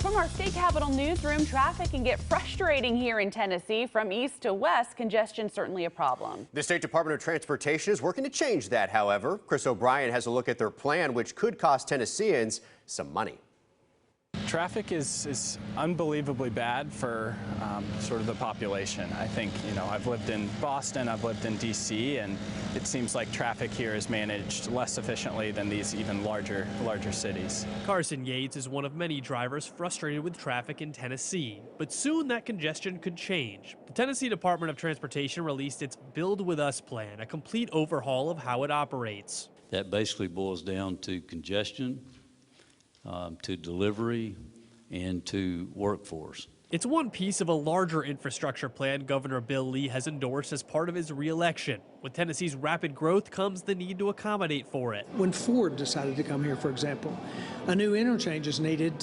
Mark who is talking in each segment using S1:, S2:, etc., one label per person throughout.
S1: From our state capitol newsroom, traffic can get frustrating here in Tennessee. From east to west, congestion certainly a problem.
S2: The State Department of Transportation is working to change that, however. Chris O'Brien has a look at their plan, which could cost Tennesseans some money.
S3: Traffic is unbelievably bad for sort of the population. I think, I've lived in Boston, I've lived in D.C., and it seems like traffic here is managed less efficiently than these even larger cities.
S4: Carson Yates is one of many drivers frustrated with traffic in Tennessee, but soon that congestion could change. The Tennessee Department of Transportation released its Build With Us plan, a complete overhaul of how it operates.
S5: That basically boils down to congestion, to delivery, and to workforce.
S4: It's one piece of a larger infrastructure plan Governor Bill Lee has endorsed as part of his re-election. With Tennessee's rapid growth comes the need to accommodate for it.
S6: When Ford decided to come here, for example, a new interchange is needed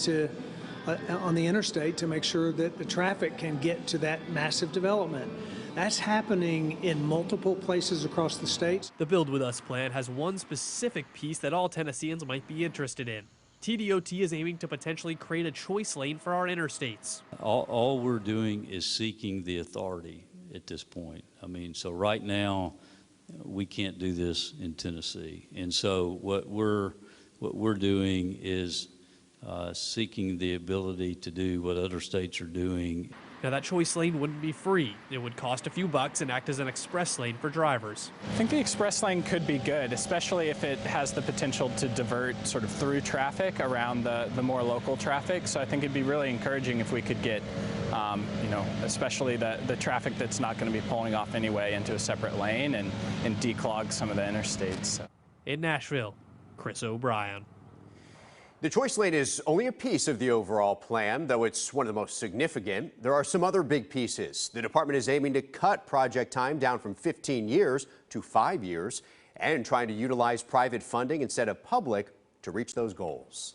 S6: on the interstate to make sure that the traffic can get to that massive development. That's happening in multiple places across the state.
S4: The Build With Us plan has one specific piece that all Tennesseans might be interested in. TDOT is aiming to potentially create a choice lane for our interstates.
S5: All we're doing is seeking the authority at this point. So right now, we can't do this in Tennessee. And so what we're doing is seeking the ability to do what other states are doing.
S4: Now, that choice lane wouldn't be free. It would cost a few bucks and act as an express lane for drivers.
S3: I think the express lane could be good, especially if it has the potential to divert sort of through traffic around the more local traffic. So I think it'd be really encouraging if we could get, especially the traffic that's not going to be pulling off anyway into a separate lane and declog some of the interstates. So.
S4: In Nashville, Chris O'Brien.
S2: The choice lane is only a piece of the overall plan, though it's one of the most significant. There are some other big pieces. The department is aiming to cut project time down from 15 years to 5 years and trying to utilize private funding instead of public to reach those goals.